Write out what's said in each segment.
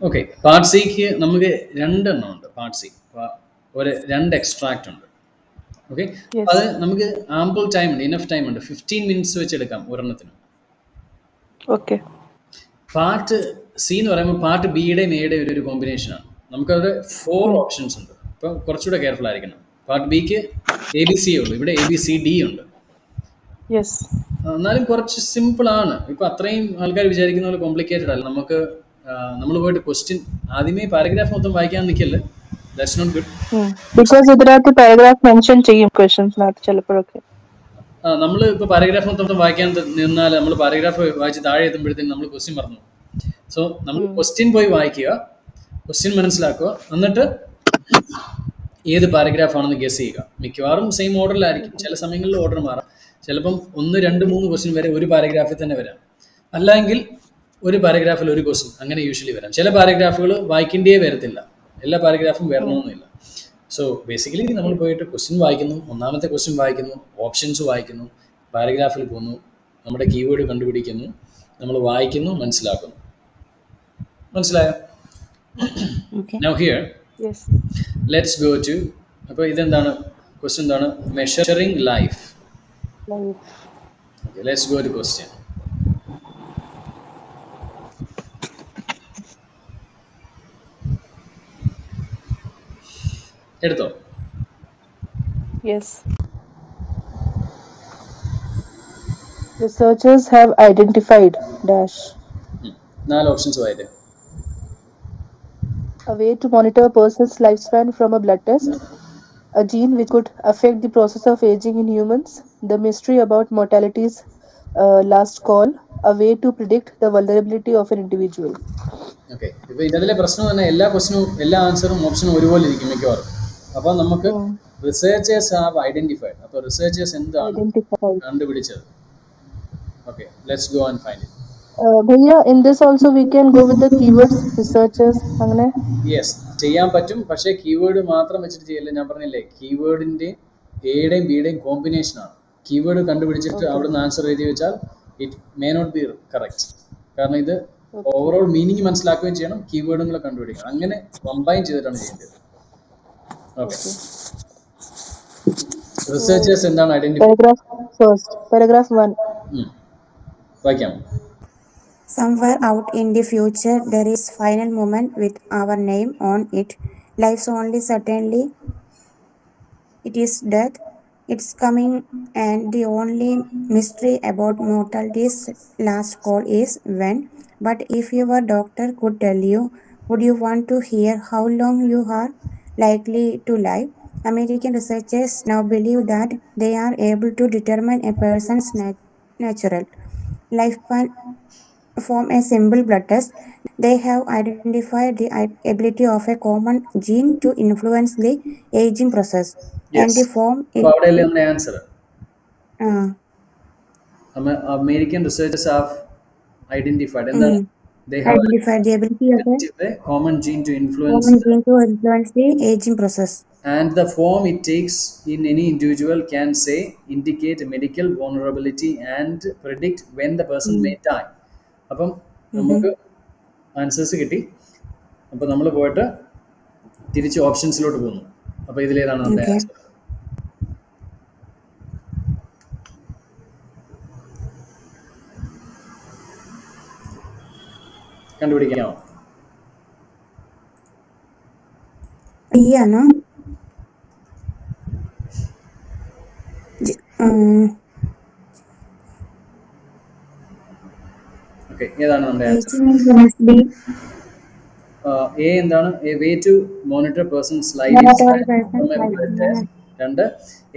Okay, part സിക്ക് നമുക്ക് രണ്ടെണ്ണം ഉണ്ട്. പാർട്ട് സി രണ്ട് എക്സ്ട്രാക്റ്റ് ഉണ്ട്. Okay, Yes. അത് നമുക്ക് ആംപിൾ ടൈം ഉണ്ട്, ഇനഫ് ടൈം ഉണ്ട്. 15 മിനിറ്റ്സ് വെച്ച് എടുക്കാം ഒരെണ്ണത്തിന്. Okay. പാർട്ട് സി എന്ന് പറയുമ്പോൾ പാർട്ട് ബിയുടെയും എയുടെയും ഒരു കോമ്പിനേഷനാണ്. നമുക്കത് 4 ഓപ്ഷൻസ് ഉണ്ട്. അപ്പം കുറച്ചുകൂടെ കെയർഫുൾ ആയിരിക്കണം. പാർട്ട് ബിക്ക് ABC ഉള്ളൂ, ഇവിടെ ABCD ഉണ്ട്. Yes. എന്നാലും കുറച്ച് സിമ്പിൾ ആണ്. ഇപ്പം അത്രയും ആൾക്കാർ വിചാരിക്കുന്ന പോലെ കോംപ്ലിക്കേറ്റഡ് അല്ല. നമ്മൾ പോയിട്ട് ക്വസ്റ്റ്യൻ ആദ്യമേ പാരഗ്രാഫ് മൊത്തം വായിക്കാൻ നിൽക്കല്ലേ. That's not good. Because ഇതിനകത്ത് പാരഗ്രാഫ് മെൻഷൻ ചെയ്യും ക്വസ്റ്റ്യൻസിനകത്ത് ചിലപ്പോഴൊക്കെ. നമ്മൾ ഇപ്പോൾ പാരഗ്രാഫ് മൊത്തം വായിക്കാൻ നിന്നാൽ നമ്മൾ പാരഗ്രാഫ് വായിച്ച് താഴെ എത്തുമ്പോഴത്തേക്കും നമ്മൾ ക്വസ്റ്റ്യൻ പറഞ്ഞു. സോ നമ്മൾ ക്വസ്റ്റ്യൻ പോയി വായിക്കുക, ക്വസ്റ്റ്യൻ മനസ്സിലാക്കുക, എന്നിട്ട് ഏത് പാരഗ്രാഫ് ആണെന്ന് ഗസ് ചെയ്യുക. മിക്കവാറും സെയിം ഓർഡറിലായിരിക്കും, ചില സമയങ്ങളിൽ ഓർഡർ മാറാം. ചിലപ്പം 1, 2, 3 ക്വസ്റ്റ്യൻ വരെ ഒരു പാരഗ്രാഫിൽ തന്നെ വരാം, അല്ലെങ്കിൽ ഒരു പാരഗ്രാഫിൽ ഒരു ക്വസ്റ്റ്യൻ, അങ്ങനെ യൂഷ്വലി വരാം. ചില പാരഗ്രാഫുകൾ വായിക്കേണ്ടേ വരത്തില്ല, എല്ലാ പാരഗ്രാഫും വരണമെന്നില്ല. സോ ബേസിക്കലി നമ്മൾ പോയിട്ട് ക്വസ്റ്റ്യൻ വായിക്കുന്നു, ഒന്നാമത്തെ ക്വസ്റ്റ്യൻ വായിക്കുന്നു, ഓപ്ഷൻസ് വായിക്കുന്നു, പാരഗ്രാഫിൽ പോകുന്നു, നമ്മുടെ കീവേഡ് കണ്ടുപിടിക്കുന്നു, നമ്മൾ വായിക്കുന്നു, മനസ്സിലാക്കുന്നു. മനസ്സിലായോ? Now here, Yes. let's go to, അപ്പോൾ ഇതെന്താണ് ക്വസ്റ്റ്യൻ? എന്താണ്? Measuring life. Okay, let's go to question. എടുത്തോ? Yes. Researchers have identified dash 4 options വായില്ലേ? a way to monitor a person's lifespan from a blood test, a gene which could affect the process of aging in humans, the mystery about mortality's last call, a way to predict the vulnerability of an individual. Okay, ഇപ്പോൾ ഇതിലെ പ്രശ്നം തന്നെ എല്ലാ ക്വസ്റ്റിനും എല്ലാ ആൻസറും ഓപ്ഷനും ഒരുപോലെ ഇരിക്കും മിക്കവാറും. അപ്പോൾ നമുക്ക് റിസർച്ചേഴ്സ് ഹാവ് ഐഡന്റിഫൈഡ്. അപ്പോൾ റിസർച്ചേഴ്സ് എന്താണ് കണ്ടുപിടിച്ചത്? Okay, let's go and find it. Bhaiya, in this also we can go with the keywords researchers. അങ്ങനെ യെസ്, ചെയ്യാൻ പറ്റും. പക്ഷേ കീവേഡ് മാത്രം വെച്ചിട്ട് ചെയ്യില്ല. ഞാൻ പറഞ്ഞില്ലേ, കീവേഡിൻ്റെ എയുടെയും ബിയുടെയും കോമ്പിനേഷനാണ്. കീവേഡ് കണ്ടുപിടിച്ചിട്ട് അവിടുന്ന് ആൻസർ എഴുതി വെച്ചാൽ it may not be correct. കാരണം ഇത് ഓവറോൾ മീനിങ് മനസ്സിലാക്കുകയും ചെയ്യണം, കീവേഡും കൂടെ കണ്ടുപിടിക്കണം. അങ്ങനെ കമ്പൈൻ ചെയ്തിട്ടാണ് ചെയ്യേണ്ടത്. ഓക്കെ, റിസർച്ചേഴ്സ് എന്താണ് ഐഡന്റിഫൈ? Paragraph 1. വായിക്കാം. Somewhere out in the future, there is final moment with our name on it. Life's only certainly, it is death. It's coming, and the only mystery about mortality's last call is when. But if your doctor could tell you, would you want to hear how long you are likely to live? American researchers now believe that they are able to determine a person's natural lifespan from a simple blood test. They have identified the ability of a common gene to influence the aging process. And the form അവിടെയല്ലേ നമ്മുടെ answer. American researchers have identified എന്താണ്? They have identified the ability of a common gene to influence the aging process. And the form it takes in any individual can say, indicate medical vulnerability and predict when the person may die. അപ്പം നമുക്ക് answers കിട്ടി. അപ്പോൾ നമ്മൾ പോയിട്ട് തിരിച്ച് ഓപ്ഷൻസിലോട്ട് പോകുന്നു. അപ്പോൾ ഇതിലേതാണ് നമ്മുടെ ആൻസർ? കണ്ടുപിടിക്കാമോ? ഓക്കെ, ഏതാണ് നമ്മുടെ ആൻസർ? എ എന്താണ്? A way to monitor person's life. 2,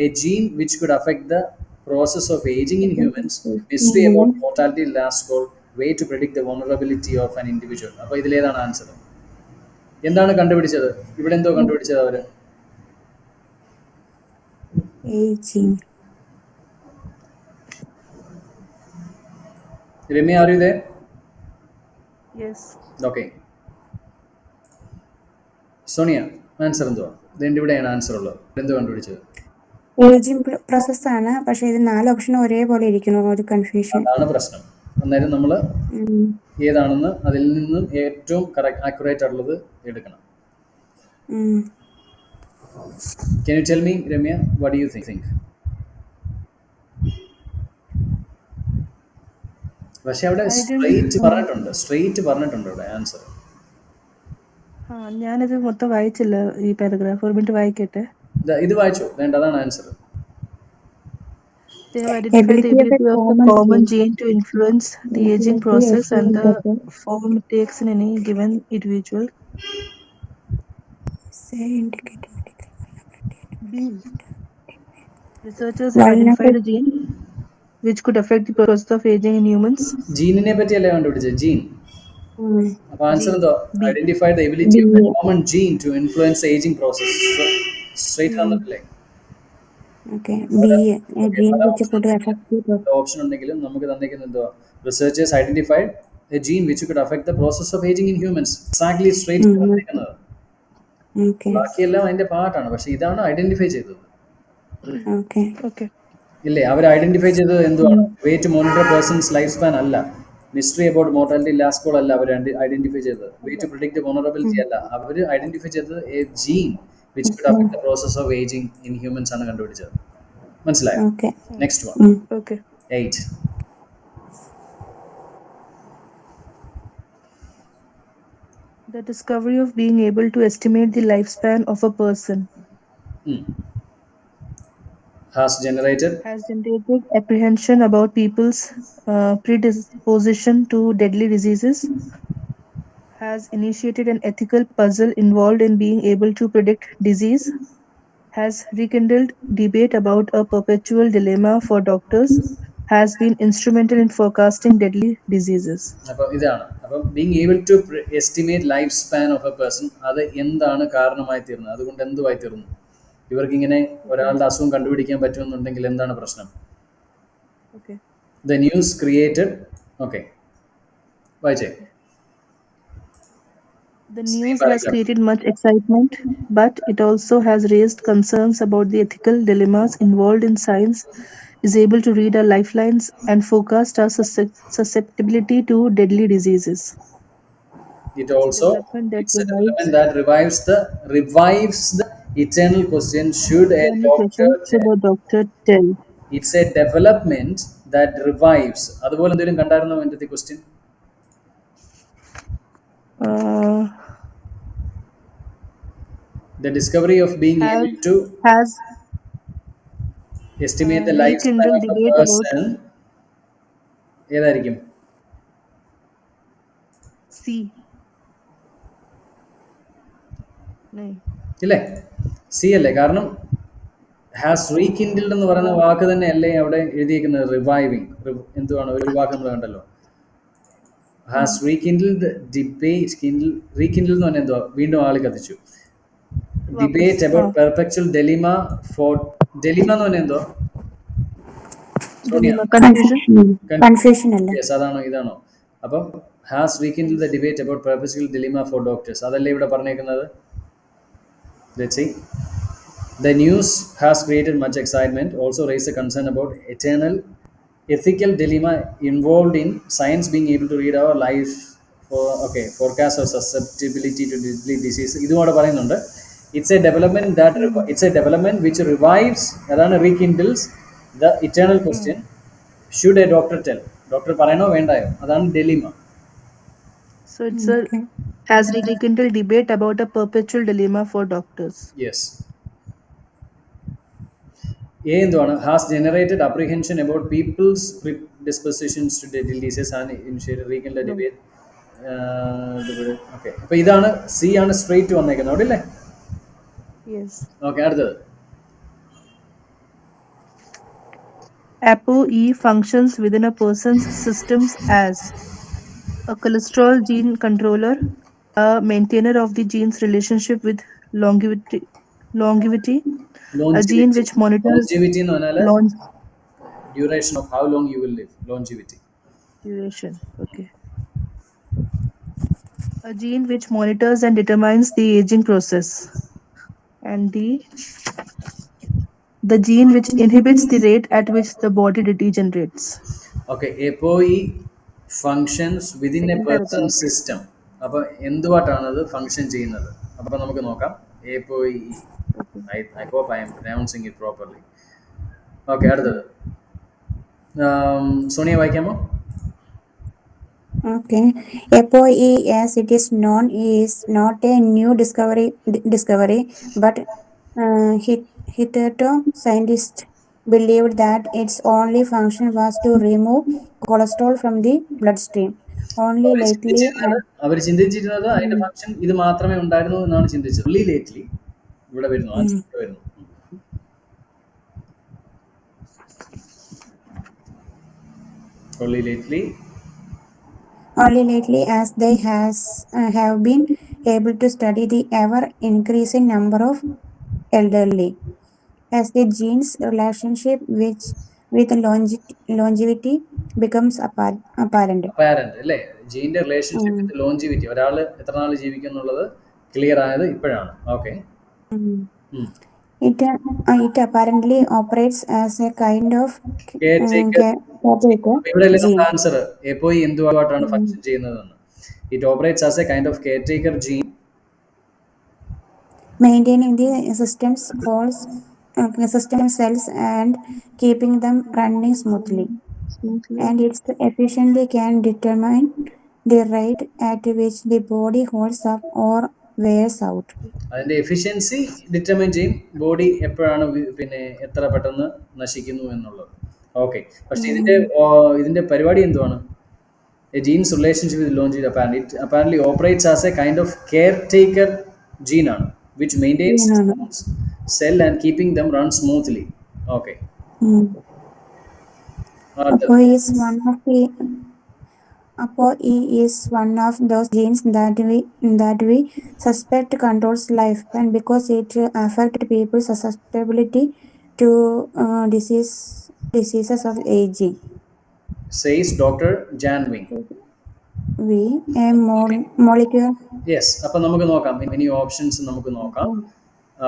a gene which could affect the process of ageing in humans, mystery about mortality last call, way to predict the vulnerability of an individual. അപ്പോൾ ഇതിലേതാണ് answer? എന്താണ് കണ്ടുപിടിച്ചത്? ഇവിടെ എന്തോ കണ്ടുപിടിച്ചത് അവര്? Ramya, are you there? Yes. Okay. Sonia, answer എന്തുവാ? ഇതിൻ്റെ ഇവിടെയാണ് ആൻസർ ഉള്ളത്. എന്തോ കണ്ടുപിടിച്ചത്? ഏജിംഗ് പ്രോസസ് ആണ്. പക്ഷേ ഇത് 4 ഓപ്ഷൻ ഒരേപോലെ ഇരിക്കുന്നു, ഒരു കൺഫ്യൂഷൻ. അതാണ് പ്രശ്നം. അന്നേരം നമ്മൾ ഏതാണെന്ന് അതിൽ നിന്നും ഏറ്റവും ആക്യുറേറ്റ് ആയിട്ടുള്ളത് എടുക്കണം. Can you tell me, Ramya, what do you think? പക്ഷെ അവിടെ I didn't. സ്ട്രെയിറ്റ് പറഞ്ഞിട്ടുണ്ട് അവിടെ ആൻസർ. ഞാനിത് മൊത്തം വായിച്ചില്ല ഈ പാരഗ്രാഫ്. ഒരു മിനിറ്റ് വായിക്കട്ടെ. ഇത് വായിച്ചോ, വേണ്ട, അതാണ് answer. They have identified the ability of the common gene to influence the aging process and the form it takes in any given individual. B. Researchers have identified a gene which could affect the process of aging in humans. ജീനിനെ പറ്റിയല്ലേ കണ്ടുപിടിച്ചത്, gene. അപ്പൊ answer എന്തോ? B. Identified the ability of a common gene to influence aging process. Straight തന്നിട്ടില്ലേ? Option ഉണ്ടെങ്കിലും നമുക്ക് തന്നിരിക്കുന്നത് എന്തോ? Researchers identified a gene which could affect the process of aging in humans. Exactly straight തന്നിരിക്കുന്നത്. ബാക്കിയെല്ലാം അതിന്റെ പാർട്ടാണ്, പക്ഷെ ഇതാണ് ഐഡന്റിഫൈ ചെയ്തത്. ഇല്ലേ? അവർ ഐഡന്റിഫൈ ചെയ്തത് എന്തുവാണ്? Way to monitor person's life span അല്ല, mystery about mortality last call അല്ല അവർ ഐഡന്റിഫൈ ചെയ്തത്, വേ ടു പ്രിഡിക്ട് വൾനറബിലിറ്റി അല്ല, അവർ ഐഡന്റിഫൈ ചെയ്തത് a gene which could affect the process of aging in humans ആണ് കണ്ടുപിടിച്ചത്. മനസ്സിലായോ? Next one. 8. The discovery of being able to estimate the lifespan of a person has generated apprehension about people's predisposition to deadly diseases, has initiated an ethical puzzle involved in being able to predict disease, has rekindled debate about a perpetual dilemma for doctors, has been instrumental in forecasting deadly diseases. അപ്പം ഇതാണ്. അപ്പം being able to estimate life span of a person, അത് എന്താണ് കാരണമായി തീർന്നത്? അതുകൊണ്ട് എന്തുമായി തീർന്നു? ഇവർക്കിങ്ങനെ ഒരാളുടെ അസുഖം കണ്ടുപിടിക്കാൻ പറ്റുമെന്നുണ്ടെങ്കിൽ എന്താണ് പ്രശ്നം? The news created. ഓക്കെ, വായിച്ചേ. The news has created much excitement, but it also has raised concerns about the ethical dilemmas involved in science is able to read our lifelines and forecast our susceptibility to deadly diseases. It's a development that revives the eternal question, should a doctor tell? It's a development that revives. അതുപോലെ എന്തെങ്കിലും കണ്ടായിരുന്നോ എൻ്റെ question? The discovery of being able to estimate the lifespan of a person. ഏതായിരിക്കും? C. ഇല്ലേ? C അല്ലേ? കാരണം has റീകിൻഡിൽഡ് എന്ന് പറയുന്ന വാക്ക് തന്നെ അല്ലേ അവിടെ എഴുതിയിരിക്കുന്നത്? റിവൈവിങ്. എന്തുവാണ് ഒരു വാക്ക് നമ്മൾ കണ്ടല്ലോ, ഹാസ് റീകിൻഡിൽഡ് ഡിബേറ്റ്. റീകിൻഡിൽ എന്ന് പറഞ്ഞാൽ എന്തുവാ? വീണ്ടും ആള് കത്തിച്ചു. Debate about perpetual dilemma for dilemma എന്ന് പറഞ്ഞാൽ എന്തോ? യെസ്, അതാണോ ഇതാണോ? അപ്പം has rekindled the debate about perpetual dilemma for doctors, അതല്ലേ ഇവിടെ പറഞ്ഞേക്കുന്നത്? Let's see. The news has created much excitement, also raised a concern about ethical dilemma involved in science being able to read our life forecast or susceptibility to deadly disease. ഇതുകൂടെ പറയുന്നുണ്ട്. It's a development which revives, അതാണ് rekindles the eternal question, should a doctor tell? Doctor പറയണോ വേണ്ടായോ? അതാണ് dilemma. So it's has rekindled debate about a perpetual dilemma for doctors. Yes. A എന്തുവാണ്? Has generated apprehension about people's dispositions to deadly disease and initiated rekindled debate. Okay, അപ്പോൾ ഇതാണ് C ആണ് straight വന്നേക്കുന്നത് അവിടെ അല്ലേ? Okay, അടുത്തത്. ApoE functions within a person's systems as a cholesterol gene controller, a maintainer of the gene's relationship with longevity, a gene which monitors longevity എന്ന് പറഞ്ഞാൽ duration of how long you will live, longevity. Duration, okay. A gene which monitors and determines the aging process, and the gene which inhibits the rate at which the body degenerates. Okay, ApoE functions within a person system. അപ്പോൾ എന്തുമായിട്ടാണ് അത് function ചെയ്യുന്നത്? അപ്പോൾ നമുക്ക് നോക്കാം. APOE. I hope I am pronouncing it properly. Okay, അടുത്തത് Sonia വായിക്കാമോ? Okay. APOE, as it is known, is not a new discovery, but hitherto scientists believed that its only function was to remove cholesterol from the bloodstream. Only lately, അവർ ചിന്തിച്ചിരുന്നത് അതിന്റെ function ഇത് മാത്രമേ ഉണ്ടായിരുന്നു എന്നാണ് ചിന്തിച്ചത്. only lately ഇവിടെ വരുന്നു, answer ഇവിടെ വരുന്നു. only lately, as they have been able to study the ever increasing number of elderly, as the genes relationship with longevity becomes apparent. അല്ലേ? ജീന്റെ റിലേഷൻഷിപ്പ് വിത്ത് ലോഞ്ചിവിറ്റി, ഒരാൾ എത്ര നാൾ ജീവിക്കും എന്നുള്ളത് ക്ലിയർ ആയത് ഇപ്പോഴാണ്. Okay, It apparently operates as a kind of caretaker. ഇവിടെ answer എപ്പോയി എന്തുമായിട്ടാണ് ഫങ്ഷൻ ചെയ്യുന്നതെന്ന്. It operates as a kind of caretaker gene, maintaining the system cells and keeping them running smoothly. And its efficiency can determine the rate at which the body holds up or wears out. അതിന്റെ efficiency determine ചെയ്യും body എപ്പോഴാണ് പിന്നെ എത്ര പെട്ടെന്ന് നശിക്കുന്നു എന്നുള്ളത്. Okay, പക്ഷെ ഇതിന്റെ പരിപാടി എന്തുവാണ്? A gene's relationship with longevity apparently operates as a kind of caretaker gene ആണ്, which maintains cell and keeping them run smoothly. Okay. APOE is one of those genes that we suspect controls lifespan because it affects people's susceptibility to diseases of aging. Says Dr. Janwing. A molecule. Yes, അപ്പം നമുക്ക് നോക്കാം, ഇനി options നമുക്ക് നോക്കാം.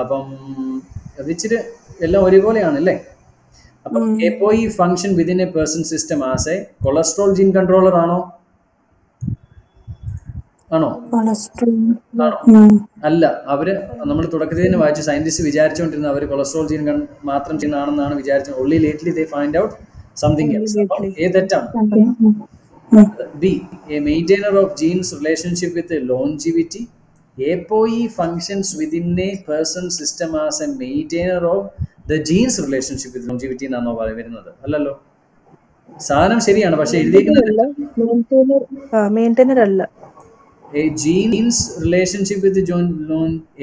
അപ്പം ഇച്ചിരി എല്ലാം ഒരുപോലെയാണ് അല്ലേ? അപ്പം APOE function within a person system as a cholesterol gene controller ആണോ? അല്ല. അവര് നമ്മൾ തുടക്കത്തിൽ തന്നെ വായിച്ചു, സയന്റിസ്റ്റ് വിചാരിച്ചുകൊണ്ടിരുന്ന അവർ കൊളസ്ട്രോൾ ജീൻ മാത്രം ചെയ്യുന്നതാണെന്നാണ് വിചാരിച്ചത്. only lately they find out something else. തെറ്റാണ്. B, a maintainer of genes relationship with longevity. APOE functions within a person's system as a maintainer of the genes relationship with longevity എന്നാണോ പറയുന്നത്? അല്ലല്ലോ, സാധനം ശരിയാണ്, പക്ഷെ എഴുതിയിരിക്കുന്നത് മെയിൻറ്റൈനർ അല്ല. A genes relationship with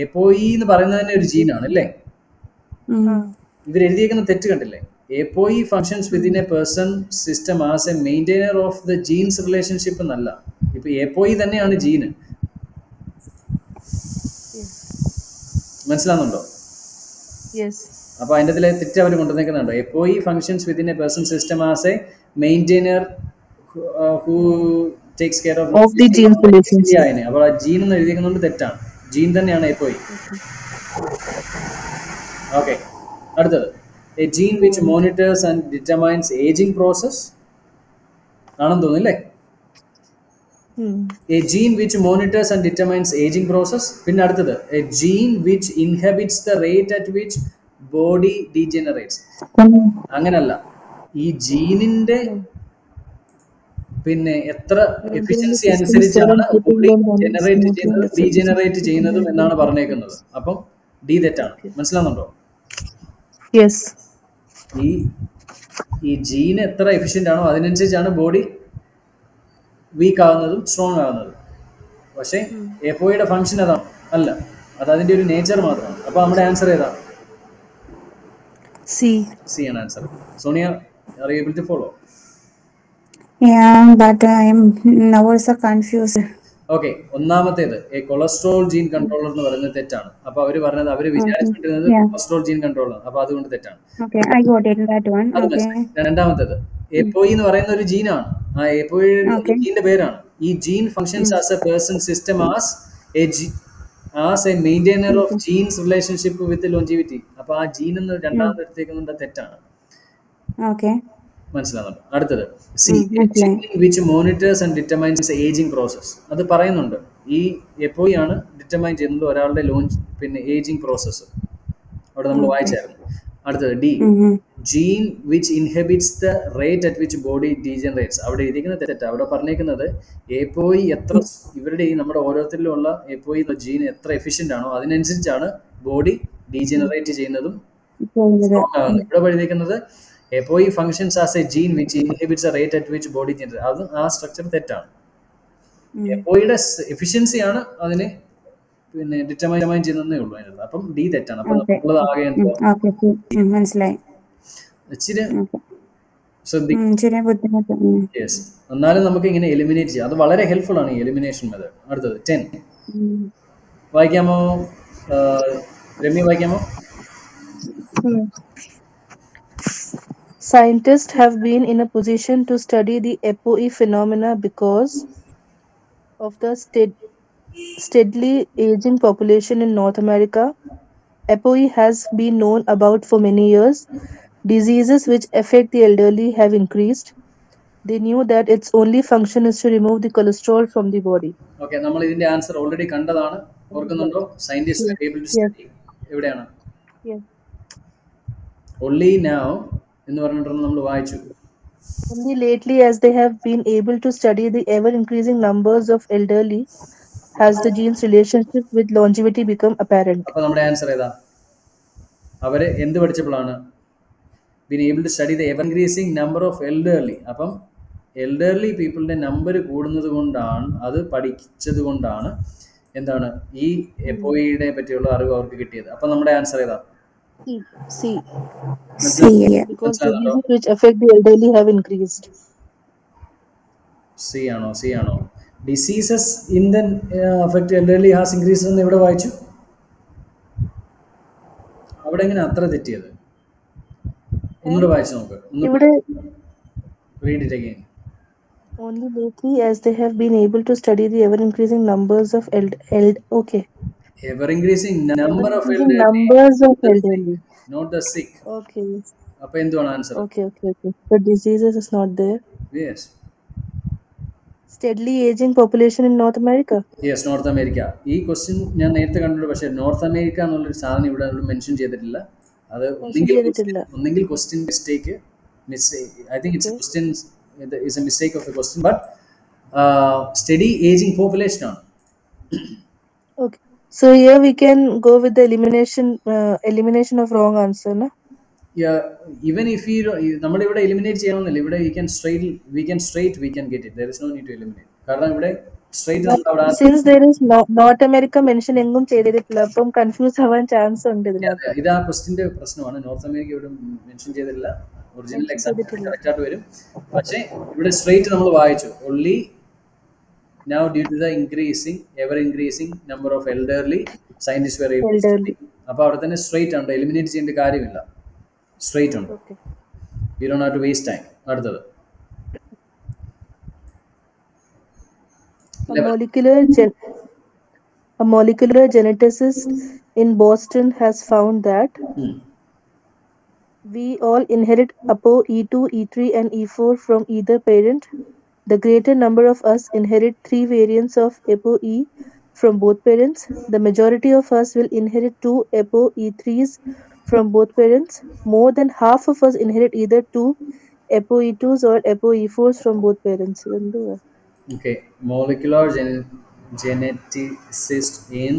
APOE എന്ന് പറയുന്നത് തന്നെ ഒരു ജീനാണ് അല്ലേ? ഇവർ എഴുതിയിരിക്കുന്ന തെറ്റ് കണ്ടില്ലേ? APOE functions within a person system as a maintainer of the genes relationship എന്നല്ല. ഇപ്പൊ APOE തന്നെയാണ് ജീന്. മനസ്സിലാവുന്നുണ്ടോ? അപ്പൊ അതിന്റെ തെറ്റ് അവർ കൊണ്ടുവന്നേക്കുന്നുണ്ടോ? APOE functions within a person system as a maintainer who takes care of the gene relationship. അപ്പോൾ ആ ജീൻ എന്ന് എഴുതിയിരിക്കുന്നത് തെറ്റാണ്. ജീൻ തന്നെയാണ് APOE. ഓക്കെ, അടുത്തത് a gene which monitors and determines aging process ആണെന്ന് തോന്നുന്നില്ലേ? a gene which monitors and determines aging process. പിന്നെ അടുത്തത് a gene which inhibits the rate at which body degenerates. അങ്ങനല്ല, ഈ ജീനിന്റെ പിന്നെ എത്ര എഫിഷ്യൻസി അനുസരിച്ചാണ് ബോഡി ജനറേറ്റ് ചെയ്യുന്നതും ഡീജനറേറ്റ് ചെയ്യുന്നതും എന്നാണ് പറഞ്ഞേക്കുന്നത്. അപ്പം ഡി തെറ്റാണ്. മനസ്സിലാവുന്നുണ്ടോ? ഈ ജീൻ എത്ര എഫിഷ്യന്റ് ആണോ അതിനനുസരിച്ചാണ് ബോഡി വീക്ക് ആവുന്നതും സ്ട്രോങ് ആവുന്നതും. പക്ഷേ APOEയുടെ ഫംഗ്ഷൻ അതാണ് അല്ല, അത് അതിന്റെ ഒരു നേച്ചർ മാത്രമാണ്. അപ്പൊ നമ്മുടെ ആൻസർ ഏതാണ്? സി ആണ് answer. Sonia, are you able to follow? Yeah, but I am now also confused. Okay, ഒന്നാമത്തേത് എ കൊളസ്ട്രോൾ ജീൻ കൺട്രോളർ എന്ന് പറയുന്നത് തെറ്റാണ്. അപ്പൊ അവര് പറഞ്ഞത് അവര് വിചാരിച്ചിട്ടിരുന്നത് കൊളസ്ട്രോൾ ജീൻ കൺട്രോളർ, അപ്പൊ അതുകൊണ്ട് തെറ്റാണ്. രണ്ടാമത്തേത് APOE എന്ന് പറയുന്ന ഒരു ജീനാണ്, ആ APOE ജീന്റെ പേരാണ്. ഈ gene functions as a person system as a maintainer of genes relationship with longevity. അപ്പൊ ആ ജീൻ എന്ന് രണ്ടാമത് എടുത്തേക്കുന്നത് തെറ്റാണ്. മനസ്സിലാകുന്നുണ്ട്. അടുത്തത് സി മനസ്സിലായി. Which monitors and determines ageing process. അത് പറയുന്നുണ്ട്. ഈ എപ്പോഴാണ് ഡിറ്റർമൈൻ ചെയ്യുന്നത് ഒരാളുടെ പിന്നെ ഏജിങ് പ്രോസസ്സ്. അവിടെ നമ്മൾ ഓക്കെ. വായിച്ചായിരുന്നു. അടുത്തത് D gene which inhibits the rate at which body degenerates. അവിടെ ഇരിക്കുന്ന തെറ്റാ. അവിടെ പറഞ്ഞേക്കുന്നത് എപ്പോയി എത്ര ഇവരുടെ ഈ നമ്മുടെ ഓരോരുത്തരിലുള്ള എപ്പോയി ജീൻ എത്ര എഫിഷ്യൻ്റ് ആണോ അതിനനുസരിച്ചാണ് ബോഡി ഡീജനറേറ്റ് ചെയ്യുന്നതും സ്ട്രോങ് ആകുന്നത്. ഇവിടെ പറഞ്ഞിരിക്കുന്നത് APOE functions as a gene which inhibits the rate at which body generate. അത് ആ സ്ട്രക്ചർ തെറ്റാണ്. എപ്പോയുടെ എഫിഷ്യൻസി ആണ് അതിനെ പിന്നെ ഡിറ്റർമൈൻ ചെയ്യുന്നതേ ഉള്ളൂ അതിനകത്ത്. അപ്പം ഡി തെറ്റാണ്. അപ്പം നമ്മളത് ആകെ മനസ്സിലായി. ഇച്ചിരി ഓക്കെ. ശ്രദ്ധിക്കും. ചെറിയ ബുദ്ധിമുട്ട്. യെസ്. എന്നാലും നമുക്ക് ഇങ്ങനെ എലിമിനേറ്റ് ചെയ്യാം. അത് വളരെ ഹെൽപ്ഫുൾ ആണ് ഈ എലിമിനേഷൻ മെത്തേഡ്. അടുത്തത് 10 വായിക്കാമോ? Ramya വായിക്കാമോ? Scientists have been in a position to study the EPOE phenomena because of the steadily aging population in North America. EPOE has been known about for many years. Diseases which affect the elderly have increased. They knew that its only function is to remove the cholesterol from the body. Okay, നമ്മൾ ഇതിന്റെ answer already കണ്ടതാണ്. ഓർക്കുന്നുണ്ടോ? Scientist Yes. Able to Yes. Study. എവിടെയാണ്? Yes. only now എന്ന് പറഞ്ഞിട്ട് നമ്മൾ വായിച്ചു. Only lately, as they have been able to study the ever-increasing numbers of elderly, has the gene's relationship with longevity become apparent. അപ്പോൾ നമ്മുടെ answer ഏതാ? അവര് എന്ത് പഠിച്ചപ്പോഴാണ് been able to study the ever increasing number of elderly. അപ്പം elderly പീപ്പിളിന്റെ number കൂടുന്നത് കൊണ്ടാണ്, അത് പഠിച്ചത് കൊണ്ടാണ് എന്താണ് ഈ എപ്പോയിനെ പറ്റിയുള്ള അറിവ് അവർക്ക് കിട്ടിയത്. അപ്പം നമ്മുടെ ആൻസർ ഏതാ? C. Because മനസ്സിലാകുന്നുണ്ടോ? diseases which affect the elderly have increased. C ആണോ? സി ആണോ? Diseases in the affect elderly has increase എന്ന് എവിടെ വായിച്ചു? അവിടെ എങ്ങനെ അത്ര തെറ്റിയത്? ഒന്നുകൂടെ വായിച്ചു നോക്ക്. Read it again. Only lately, as they have been able to study the ever-increasing numbers of okay. Ever increasing number of numbers of elderly, not the sick. Okay. അപ്പോൾ എന്തുവാണ് answer? Okay. The diseases is not there. Yes. Steadily aging population in North America. Yes, North America. ഈ question ഞാൻ നേരത്തെ കണ്ടിട്ടുണ്ട്. പക്ഷേ north America എന്നുള്ളൊരു സാധനം ഇവിടെ മെൻഷൻ ചെയ്തിട്ടില്ല. അത് ഒന്നെങ്കിൽ question mistake, I think it's a question, is a mistake of the question, but steady aging population ആണ്. Okay. So here we can go with the elimination of wrong answer, na? Yeah, even if നമ്മൾ ഇവിടെ eliminate ചെയ്യണമെന്നില്ല. ഇവിടെ we can get it. There is no need to eliminate. കാരണം ഇവിടെ straight since there is North America mention എങ്ങും ചെയ്തിട്ടില്ല, അപ്പം confuse ആവാൻ ചാൻസ് ഉണ്ട് ഇതിനകത്ത്. ഇത് ആ ക്വസ്റ്റിന്റെ പ്രശ്നമാണ്. നോർത്ത് അമേരിക്ക ഇവിടെ മെൻഷൻ ചെയ്തിട്ടില്ല. ഒറിജിനൽ എക്സാം കറക്റ്റ് ആയിട്ട് വരും. പക്ഷേ ഇവിടെ സ്ട്രേറ്റ് നമ്മൾ വായിച്ചു only now due to the ever increasing number of elderly scientists were able to study. അപ്പോൾ അവിടെ തന്നെ സ്ട്രേറ്റ് ഉണ്ട്, എലിമിനേറ്റ് ചെയ്യേണ്ട കാര്യമില്ല. സ്ട്രേറ്റ് ഉണ്ട്. We don't have to waste time. അടുത്തത് a molecular geneticist in Boston has found that we all inherit ApoE2, E3 and E4 from either parent. The greater number of us inherit 3 variants of ApoE from both parents. The majority of us will inherit 2 ApoE3s from both parents. More than half of us inherit either 2 ApoE2s or ApoE4s from both parents. Okay, molecular geneticist in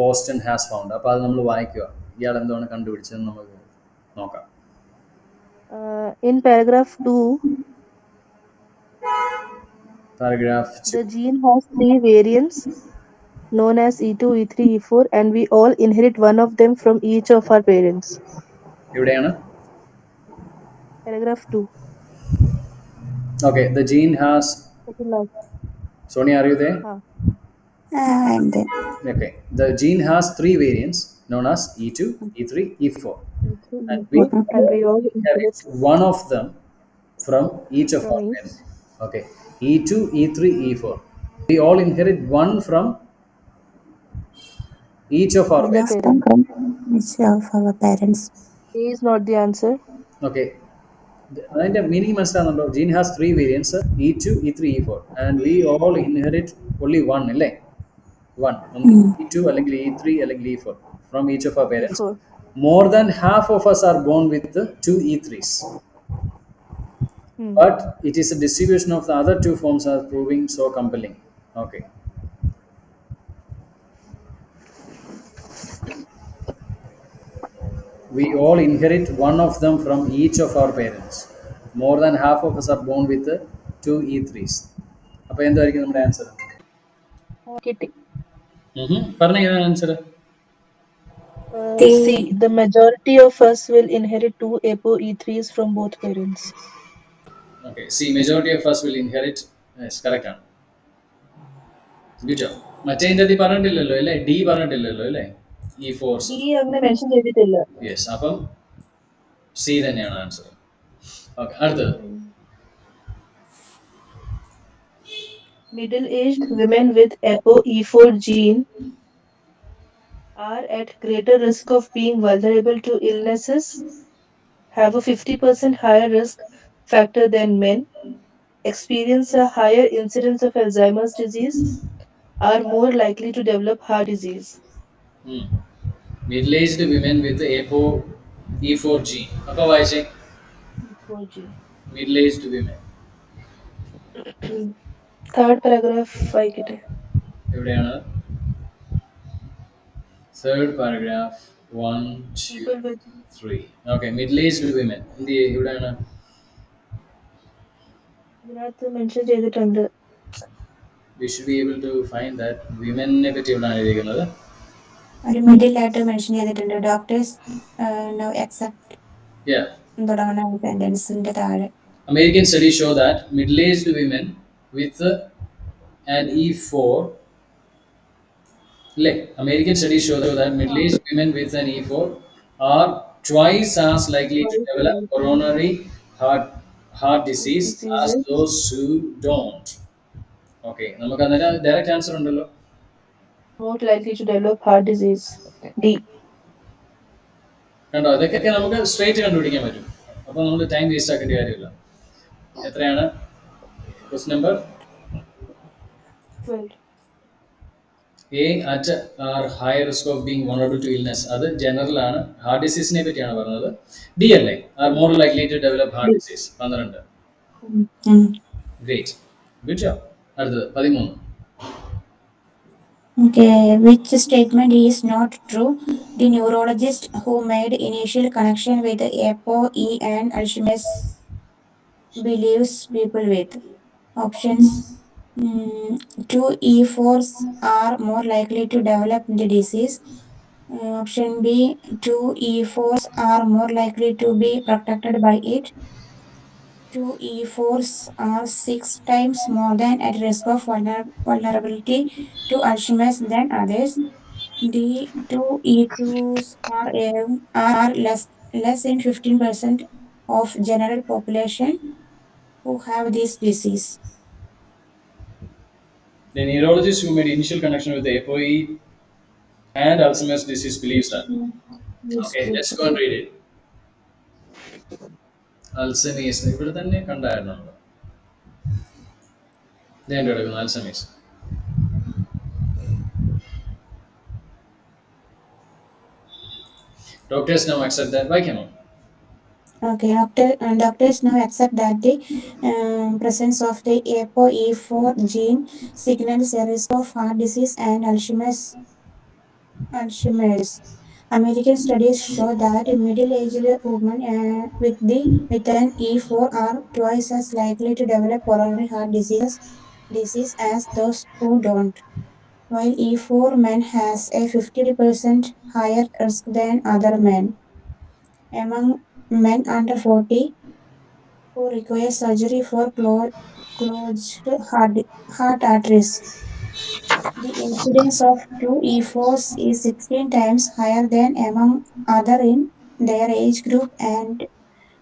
Boston has found. അപ്പോൾ അത് നമ്മൾ വായിക്കുക. ഇയാൾ എന്താണ് കണ്ടുപിടിച്ചതെന്ന് നമുക്ക് നോക്കാം. In paragraph 2, the gene has 3 variants known as E2, E3, E4, and we all inherit one of them from each of our parents. എവിടെയാണ്? Paragraph 2. Okay, the gene has. Sonia, are you there? I'm there. Okay, the gene has 3 variants known as E2, E3, E4, and we all inherit one of them from each of our parents. Okay, E2, E3, E4. We all inherit one from each of our parents. Each of our parents. A is not the answer. Okay, അതിന്റെ meaning മനസ്സിലാകുന്നുണ്ടോ? Gene has three variance, E2, E3, E4, and we all inherit only one അല്ലേ? One, ഒന്ന് E2 അല്ലെങ്കിൽ E3 അല്ലെങ്കിൽ E4 from each of അവർ parents. E4. More than half of us are born with the two E3s, Hmm. but it is a distribution of the other two forms are proving so compelling. Okay. We all inherit one of them from each of our parents. More than half of us are born with the two E3s. അപ്പോൾ എന്തായിരിക്കും നമ്മുടെ answer? Kitty. പറഞ്ഞ ഏതാണ് answer? C. The majority of us will inherit two ApoE3s from both parents. Okay. See, majority of us will inherit. Yes, correct ആണ്. Good job. മറ്റേ ഇതിൻ്റെ പറഞ്ഞിട്ടില്ലല്ലോ അല്ലേ? ഡി പറഞ്ഞിട്ടില്ലല്ലോ അല്ലേ? E4s. D അങ്ങനെ മെൻഷൻ ചെയ്തിട്ടില്ല. യെസ്. അപ്പം സി തന്നെയാണ് ആൻസർ. ഓക്കെ, അടുത്തത്. Middle-aged women with ApoE4 gene are at greater risk of being vulnerable to illnesses, have a 50% higher risk factor than men, experience a higher incidence of Alzheimer's disease, are more likely to develop heart disease. Middle-aged women with APO E4 gene. അപ്പോൾ വായിച്ചേ. E4 gene. Middle-aged women. Third paragraph വായിക്കട്ടെ. എവിടെയാണ്? Third paragraph. 1, 2, People with 3. Okay, middle-aged women. എന്ത് ചെയ്യും? എവിടെയാണ്? ഇതിനകത്ത് mention ചെയ്തിട്ടുണ്ട്. We should be able to find that. Women നെ പറ്റി എവിടെയാണ് എഴുതിയിരിക്കുന്നത്? ഒരു മിഡിൽ ആയിട്ട് മെൻഷൻ ചെയ്തിട്ടുണ്ട്. Doctors now accept Yeah. തുടങ്ങുന്ന സെന്റൻസിന്റെ താഴെ. American studies show that middle-aged women with an E4, American studies show that middle-aged women with an E4 are twice as likely to develop coronary heart disease as those who don't. Okay, നമുക്ക് അന്നേരം direct answer ഉണ്ടല്ലോ. More likely to develop heart disease. D. കണ്ടോ, ഇതൊക്കെ നമുക്ക് straight കണ്ടുപിടിക്കാൻ പറ്റും. അപ്പോൾ നമ്മൾ ടൈം വേസ്റ്റ് ആക്കേണ്ട കാര്യമില്ല. എത്രയാണ് question number? 12. A at are high risk of being vulnerable to illness. അത് ജനറൽ ആണ്. ഹാർട്ട് ഡിസീസിനെ പറ്റിയാണ് പറഞ്ഞത്. ഡി അല്ലേ? Are more likely to develop heart disease. 12. Great, good job. അടുത്തത് 13. Okay, which statement is not true? The neurologist who made initial connection with ApoE and Alzheimer's believes people with options. 2 E4s are more likely to develop the disease. Option B, 2 E4s are more likely to be protected by it. 2 E4s are 6 times more than at risk of vulnerability to Alzheimer's than others. The 2 E2s are less than 15% of general population who have this disease. The neurologist who made initial connection with the ApoE and Alzheimer's disease believes that. Okay, let's go and read it. Alzheimer's ഇവിടെ തന്നെ കണ്ടായിരുന്നു നമ്മൾ. ഇതെന്റെ എടുക്കുന്നു Alzheimer's. Doctors now accept that. വായിക്കാമോ? Okay, doctors now accept that the presence of the ApoE4 gene signals a risk of heart disease and Alzheimer's. American studies show that middle-aged women with an E4 are twice as likely to develop coronary heart disease as those who don't, while E4 men has a 50% higher risk than other men. Among men under 40 who require surgery for closed heart arteries, the incidence of 2 E4s is 16 times higher than among other in their age group, and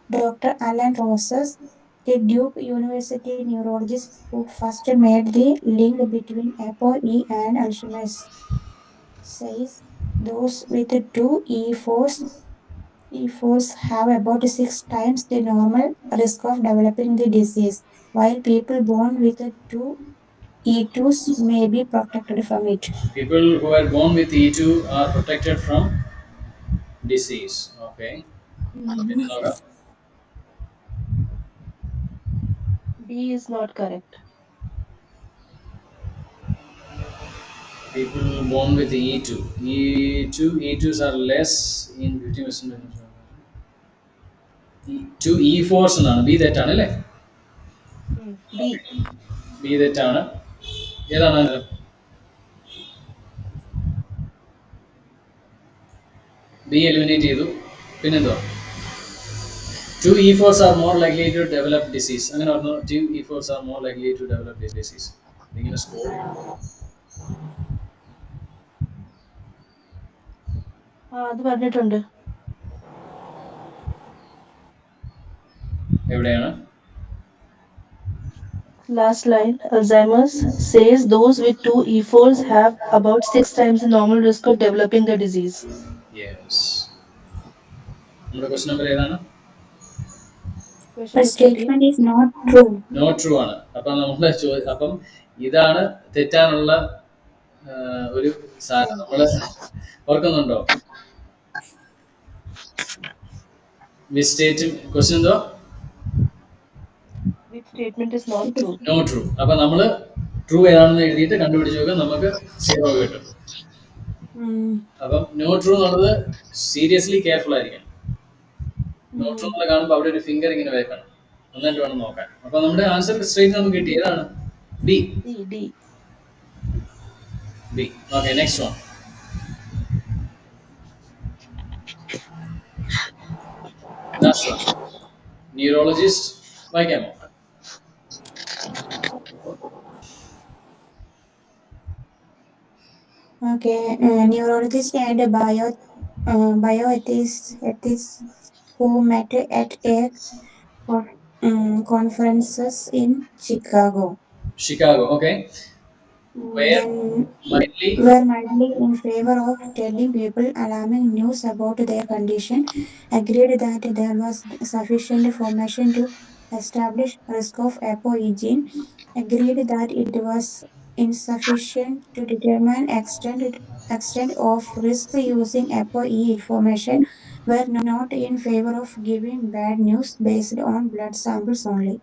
Dr. Alan Roses, the Duke University neurologist who first made the link between ApoE and Alzheimer's, says those with 2 E4s E4s have about 6 times the normal risk of developing the disease, while people born with two E2s may be protected from it. People who are born with E2 are protected from disease. Okay. Mhm. D is not correct. People born with E2. E2s are less in 50%. E2 E4s എന്നാണ് B തെറ്റാണ് അല്ലേ D. B തെറ്റാണ് ഏതാണ് B eliminate ചെയ്തു പിന്നെന്തോ two E fours are more likely to develop disease അങ്ങനെ പറഞ്ഞു two E fours are more likely to develop disease ഇങ്ങനെ സ്കോർ അത് പറഞ്ഞിട്ടുണ്ട്. എവിടെയാണ് Last line. Alzheimer's says those with two E4s have about 6 times the normal risk of developing the disease. Yes നമ്മുടെ question number ഏതാണ് Question But number 13. statement is not true. Not true ആണ് അപ്പം നമ്മുടെ അപ്പം ഇതാണ് തെറ്റാനുള്ള ഒരു സാധനം നമ്മൾ ഓർക്കുന്നുണ്ടോ മിസ്റ്റേറ്റ് ക്വസ്റ്റ്യൻ എന്തോ Which statement is not true? No true അപ്പം നമ്മൾ ട്രൂ ഏതാണെന്ന് എഴുതിയിട്ട് കണ്ടുപിടിച്ച് നോക്കാം നമുക്ക് 0 കിട്ടും Mm. അപ്പം നോ ട്രൂ എന്നുള്ളത് സീരിയസ്ലി കെയർഫുൾ ആയിരിക്കണം നോ ട്രൂ എന്നുള്ള കാണുമ്പോൾ അവിടെ ഒരു ഫിംഗർ ഇങ്ങനെ വെക്കണം എന്നിട്ട് വേണം നോക്കാൻ അപ്പൊ നമ്മുടെ ആൻസർ സ്ട്രേറ്റ് നമുക്ക് കിട്ടി ഏതാണ് B D. B okay next one neurologist വായിക്കാമോ Okay, neurologists and bioethicists who met at a conferences in Chicago. Chicago okay wear Then മൈൻഡ്ലി were mildly in favor of telling people alarming news about their condition, agreed that there was sufficient information to establish risk of apoegene, agreed that it was insufficient to determine extent of risk using ApoE information, were not in favor of giving bad news based on blood samples only.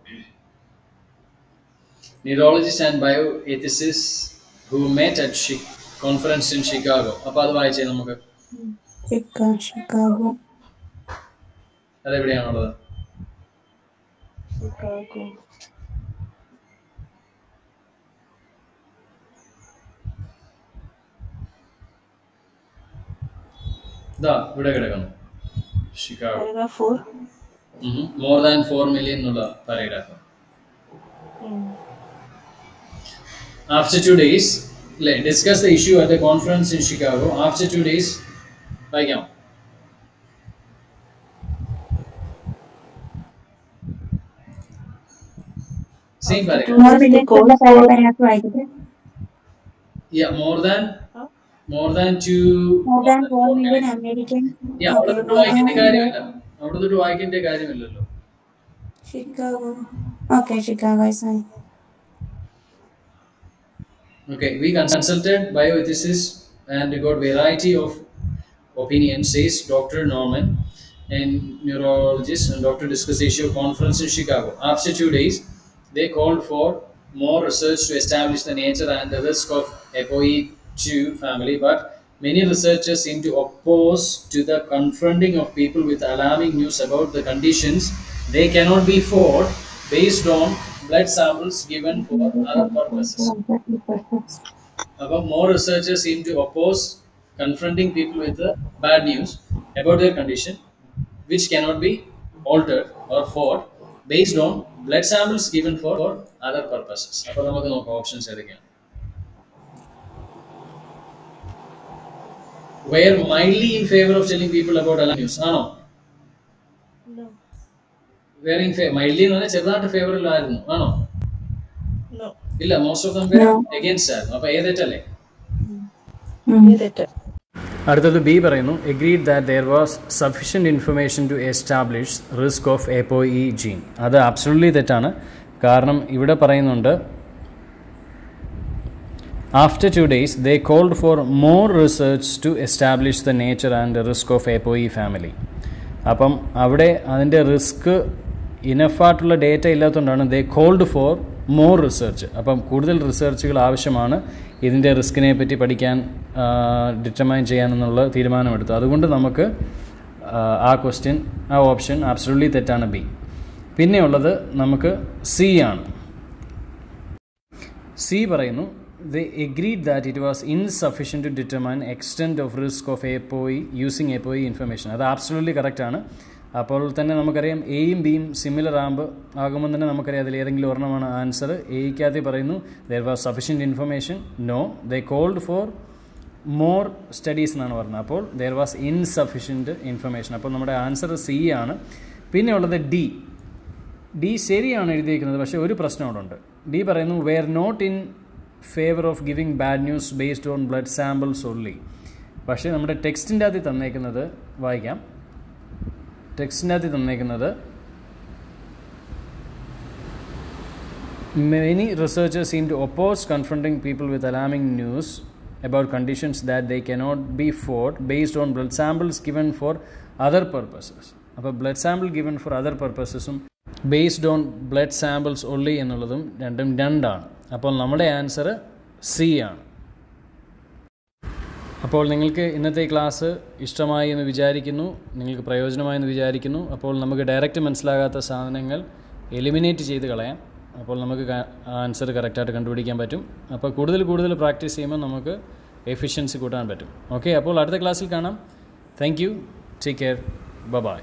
Neurologist and bioethicist who met at conference in Chicago അപ്പൊ അത് വായിച്ചേ നമുക്ക് Chicago. അതെവിടെയാണുള്ളത് Chicago. ഇതാ ഇവിടെ കിടക്കുന്നു Chicago Paragraph 4. More than 4 million എന്നുള്ള paragraph After 2 days, let's discuss the issue at the conference in Chicago. After 2 days, വായിക്കാം same After paragraph. 2 More days, they millions called for. paragraph വായിക്കട്ടെ. Yeah, more than Huh? more than More than 4 4 million million. Americans. Yeah, അവിടെ Okay, തൊട്ട് more വായിക്കേണ്ട than കാര്യമില്ല അവിടെ തൊട്ട് വായിക്കേണ്ട കാര്യമില്ലല്ലോ Chicago. Okay, Chicago is fine. Okay, we consulted bioethicists and got variety of opinion, says Dr. Norman, and neurologist and doctor discussed the issue of conference in Chicago. After 2 days, they called for more research to establish the nature and the risk of ApoE2 family, but many researchers seem to oppose to the confronting of people with alarming news about the conditions. They cannot be fought based on blood samples given for other purposes. More researchers seem to oppose confronting people with the bad news about their condition, which cannot be altered or fought based on blood samples given for other purposes. അപ്പോൾ നമുക്ക് നോക്കാം options ഏതൊക്കെയാണ് Were mildly in favor of telling people about alarm news ആണോ No. Were in mildly എന്ന് പറഞ്ഞാൽ ചെറുതായിട്ട് ഫേവറിലായിരുന്നു ആണോ No. ഇല്ല most of them were No. against ആയിരുന്നു അപ്പോൾ ഏത് തെറ്റല്ലേ Is it? അടുത്തത് ബി പറയുന്നു, agreed that there was sufficient information to establish risk of ApoE gene. അത് absolutely തെറ്റാണ്. കാരണം ഇവിടെ പറയുന്നുണ്ട്, after 2 days they called for more research to establish the nature and the risk of ApoE family. അപ്പം അവിടെ അതിൻ്റെ risk ഇനഫായിട്ടുള്ള data ഇല്ലാത്തതുകൊണ്ടാണ് ദേ called for more research. അപ്പം കൂടുതൽ റിസർച്ചുകൾ ആവശ്യമാണ് ഇതിൻ്റെ റിസ്കിനെ പറ്റി പഠിക്കാൻ, ഡിറ്റർമൈൻ ചെയ്യാനെന്നുള്ള തീരുമാനമെടുത്തു. അതുകൊണ്ട് നമുക്ക് ആ ഓപ്ഷൻ ആബ്സല്യൂട്ട്ലി തെറ്റാണ്, ബി. പിന്നെയുള്ളത് നമുക്ക് സി ആണ്. സി പറയുന്നു, they agreed that it was insufficient to determine extent of risk of ApoE using ApoE information. അത് ആബ്സല്യൂട്ട്ലി കറക്റ്റ് ആണ്. അപ്പോൾ തന്നെ നമുക്കറിയാം എയും ബിയും സിമിലർ ആകുമ്പോൾ തന്നെ നമുക്കറിയാം അതിൽ ഏതെങ്കിലും ഒരെണ്ണമാണ് ആൻസർ. എയ്ക്കകത്ത് പറയുന്നു there was sufficient information, no, they called for more studies എന്നാണ് പറഞ്ഞത്. അപ്പോൾ there was insufficient information. അപ്പോൾ നമ്മുടെ ആൻസർ സി ആണ്. പിന്നെയുള്ളത് ഡി ശരിയാണ് എഴുതിയിരിക്കുന്നത്, പക്ഷേ ഒരു പ്രശ്നം അവിടെ ഉണ്ട്. ഡി പറയുന്നു were not in favor of giving bad news based on blood samples only. പക്ഷേ നമ്മുടെ ടെക്സ്റ്റിൻ്റെ അകത്ത് തന്നേക്കുന്നത് വായിക്കാം. ടെക്സ്റ്റിൻ്റെ അകത്ത് തന്നേക്കുന്നത് many researchers seem to oppose confronting people with alarming news about conditions that they cannot be fought based on blood samples given for other purposes. അപ്പോൾ blood sample given for other പർപ്പസസും based on blood samples only എന്നുള്ളതും രണ്ടാണ്. അപ്പോൾ നമ്മുടെ answer C ആണ്. അപ്പോൾ നിങ്ങൾക്ക് ഇന്നത്തെ ക്ലാസ് ഇഷ്ടമായി എന്ന് വിചാരിക്കുന്നു, നിങ്ങൾക്ക് പ്രയോജനമായെന്ന് വിചാരിക്കുന്നു. അപ്പോൾ നമുക്ക് ഡയറക്റ്റ് മനസ്സിലാകാത്ത സാധനങ്ങൾ എലിമിനേറ്റ് ചെയ്ത് കളയാം. അപ്പോൾ നമുക്ക് ആൻസർ കറക്റ്റായിട്ട് കണ്ടുപിടിക്കാൻ പറ്റും. അപ്പോൾ കൂടുതൽ പ്രാക്ടീസ് ചെയ്യുമ്പോൾ നമുക്ക് എഫിഷ്യൻസി കൂട്ടാൻ പറ്റും. ഓക്കെ, അപ്പോൾ അടുത്ത ക്ലാസ്സിൽ കാണാം. Thank you, take care, by.